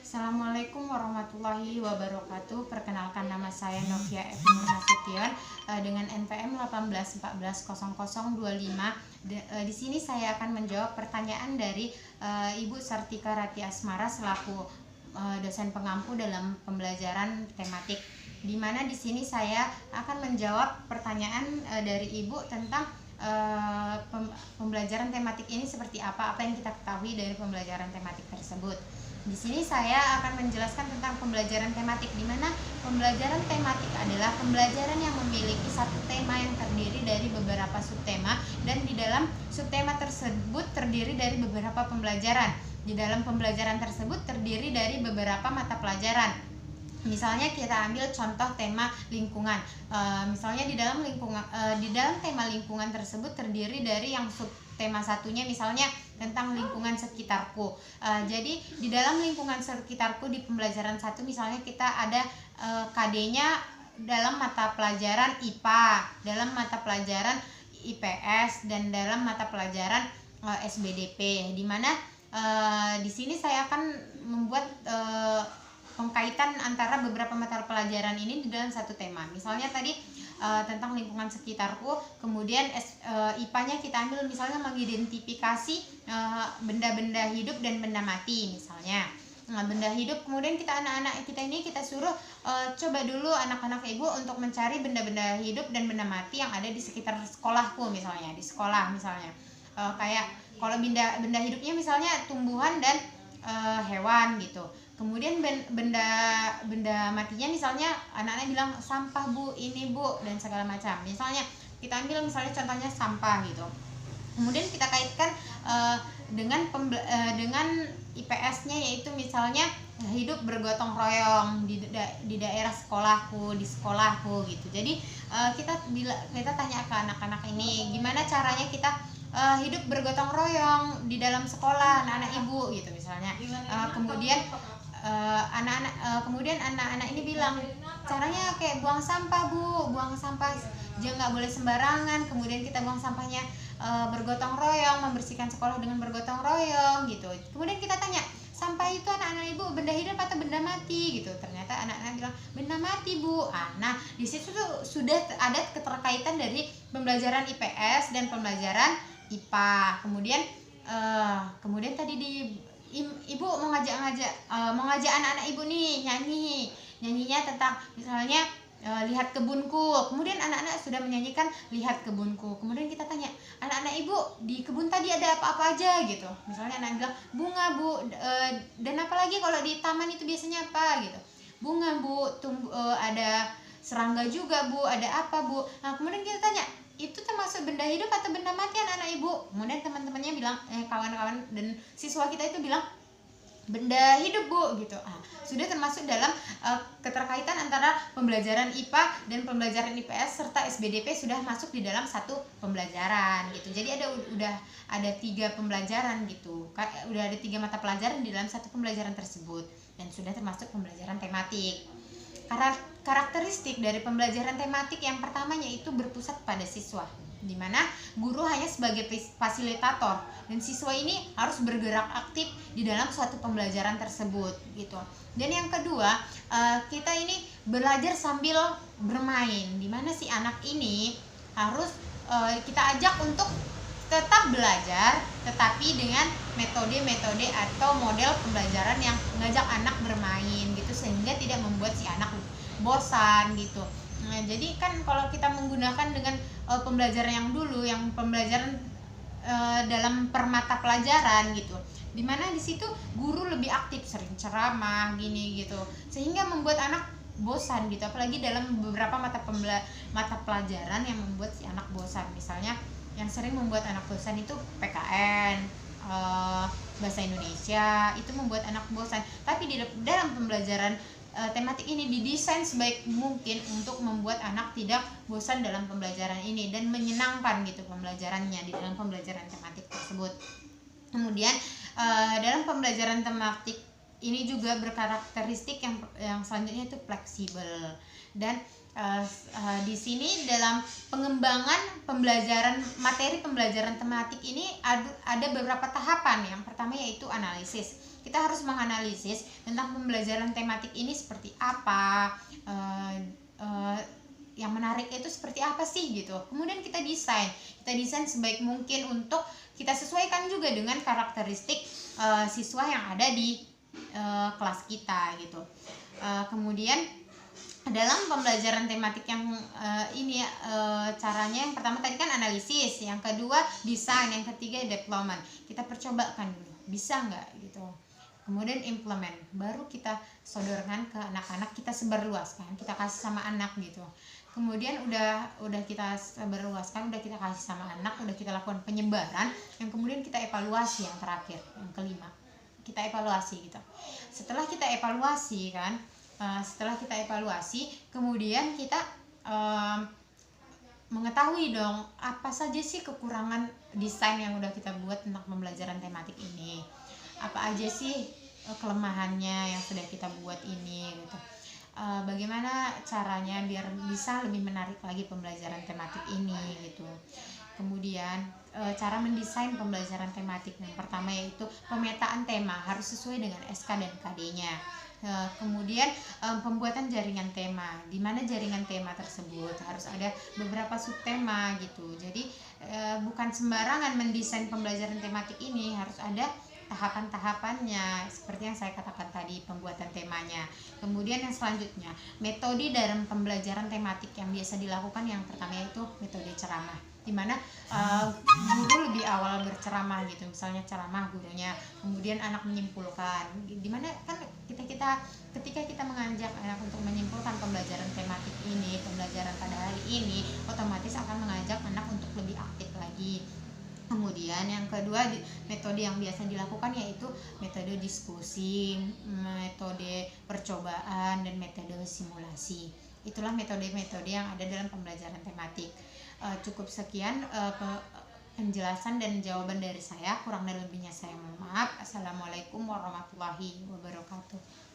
Assalamualaikum warahmatullahi wabarakatuh. Perkenalkan, nama saya Novia F. Nasution dengan NPM 18140025. Di sini saya akan menjawab pertanyaan dari Ibu Sartika Rati Asmara selaku dosen pengampu dalam pembelajaran tematik. Di mana di sini saya akan menjawab pertanyaan dari Ibu tentang pembelajaran tematik ini seperti apa yang kita ketahui dari pembelajaran tematik tersebut. Di sini saya akan menjelaskan tentang pembelajaran tematik, di mana pembelajaran tematik adalah pembelajaran yang memiliki satu tema yang terdiri dari beberapa subtema, dan di dalam subtema tersebut terdiri dari beberapa pembelajaran. Di dalam pembelajaran tersebut terdiri dari beberapa mata pelajaran. Misalnya kita ambil contoh tema lingkungan. Misalnya di dalam tema lingkungan tersebut terdiri dari yang subtema satunya misalnya tentang lingkungan sekitarku. Jadi di dalam lingkungan sekitarku di pembelajaran 1 misalnya kita ada KD-nya dalam mata pelajaran IPA, dalam mata pelajaran IPS, dan dalam mata pelajaran SBDP. Di mana di sini saya akan membuat pengkaitan antara beberapa mata pelajaran ini di dalam satu tema. Misalnya tadi tentang lingkungan sekitarku, kemudian IPA-nya kita ambil misalnya mengidentifikasi benda-benda hidup dan benda mati misalnya. Benda hidup, kemudian anak-anak kita ini kita suruh coba dulu anak-anak ibu untuk mencari benda-benda hidup dan benda mati yang ada di sekitar sekolahku misalnya, di sekolah misalnya. Kayak kalau benda hidupnya misalnya tumbuhan dan hewan gitu. Kemudian benda matinya misalnya anak-anak bilang sampah bu, ini bu, dan segala macam. Misalnya kita ambil misalnya contohnya sampah gitu. Kemudian kita kaitkan dengan IPS-nya, yaitu misalnya hidup bergotong royong di daerah sekolahku, di sekolahku gitu. Jadi kita tanya ke anak-anak ini gimana caranya kita hidup bergotong royong di dalam sekolah anak-anak ibu gitu misalnya. Kemudian anak-anak ini bilang caranya kayak buang sampah bu, buang sampah jangan, nggak boleh sembarangan. Kemudian kita buang sampahnya bergotong royong, membersihkan sekolah dengan bergotong royong gitu. Kemudian kita tanya, sampah itu anak-anak ibu benda hidup atau benda mati gitu. Ternyata anak-anak bilang benda mati bu. Nah di situ tuh sudah ada keterkaitan dari pembelajaran IPS dan pembelajaran IPA. Kemudian tadi ibu mau ngajak anak-anak ibu nih nyanyinya tentang misalnya lihat kebunku. Kemudian anak-anak sudah menyanyikan lihat kebunku. Kemudian kita tanya, anak-anak ibu di kebun tadi ada apa-apa aja gitu. Misalnya anak bilang bunga bu, dan apalagi kalau di taman itu biasanya apa gitu. Bunga bu, ada serangga juga bu, ada apa bu. Nah kemudian kita tanya, itu termasuk benda hidup atau benda mati anak-anak ibu? Kemudian teman-temannya bilang, kawan-kawan dan siswa kita itu bilang benda hidup bu gitu. Sudah termasuk dalam keterkaitan antara pembelajaran IPA dan pembelajaran IPS serta SBDP sudah masuk di dalam satu pembelajaran gitu. Jadi udah ada 3 pembelajaran gitu. Udah ada 3 mata pelajaran di dalam satu pembelajaran tersebut dan sudah termasuk pembelajaran tematik. Karakteristik dari pembelajaran tematik yang pertamanya itu berpusat pada siswa, di mana guru hanya sebagai fasilitator dan siswa ini harus bergerak aktif di dalam suatu pembelajaran tersebut gitu. Dan yang kedua, kita ini belajar sambil bermain, di mana si anak ini harus kita ajak untuk tetap belajar tetapi dengan metode-metode atau model pembelajaran yang mengajak anak bermain gitu, sehingga tidak membuat si anak bosan gitu. Nah, jadi kan kalau kita menggunakan dengan pembelajaran yang dulu, yang pembelajaran dalam permata pelajaran gitu, dimana di situ guru lebih aktif, sering ceramah gini gitu, sehingga membuat anak bosan gitu. Apalagi dalam beberapa mata pelajaran yang membuat si anak bosan, misalnya yang sering membuat anak bosan itu PKN, bahasa Indonesia, itu membuat anak bosan. Tapi di dalam pembelajaran tematik ini didesain sebaik mungkin untuk membuat anak tidak bosan dalam pembelajaran ini dan menyenangkan gitu pembelajarannya di dalam pembelajaran tematik tersebut. Kemudian dalam pembelajaran tematik ini juga berkarakteristik yang selanjutnya itu fleksibel. Dan di sini dalam pengembangan materi pembelajaran tematik ini ada beberapa tahapan. Yang pertama yaitu analisis. kita harus menganalisis tentang pembelajaran tematik ini seperti apa, yang menarik itu seperti apa sih gitu. Kemudian kita desain sebaik mungkin untuk kita sesuaikan juga dengan karakteristik siswa yang ada di kelas kita gitu. Kemudian dalam pembelajaran tematik yang ini ya, caranya yang pertama tadi kan analisis, yang kedua desain, yang ketiga deployment. Kita percobakan dulu, bisa nggak gitu. Kemudian implement, baru kita sodorkan ke anak-anak, kita sebarluaskan, kita kasih sama anak gitu. Kemudian udah kita sebarluaskan, udah kita kasih sama anak, udah kita lakukan penyebaran, yang kemudian kita evaluasi yang terakhir, yang kelima. Kita evaluasi gitu. Setelah kita evaluasi kan, kemudian kita mengetahui dong apa saja sih kekurangan desain yang udah kita buat tentang pembelajaran tematik ini. Apa aja sih kelemahannya yang sudah kita buat ini gitu. Bagaimana caranya biar bisa lebih menarik lagi pembelajaran tematik ini gitu. Kemudian cara mendesain pembelajaran tematik yang pertama yaitu pemetaan tema harus sesuai dengan SK dan KD-nya. Kemudian pembuatan jaringan tema, di mana jaringan tema tersebut harus ada beberapa subtema gitu. Jadi bukan sembarangan mendesain pembelajaran tematik ini, harus ada tahapan-tahapannya seperti yang saya katakan tadi, pembuatan temanya. Kemudian yang selanjutnya, metode dalam pembelajaran tematik yang biasa dilakukan yang pertama yaitu metode ceramah, di mana guru lebih awal berceramah gitu, misalnya ceramah gurunya, kemudian anak menyimpulkan, di mana kan ketika kita mengajak anak untuk menyimpulkan pembelajaran tematik ini, pembelajaran pada hari ini, otomatis akan mengajak anak untuk lebih aktif lagi. Kemudian yang kedua, metode yang biasa dilakukan yaitu metode diskusi, metode percobaan, dan metode simulasi. Itulah metode-metode yang ada dalam pembelajaran tematik. Cukup sekian penjelasan dan jawaban dari saya, kurang dan lebihnya saya mohon maaf. Assalamualaikum warahmatullahi wabarakatuh.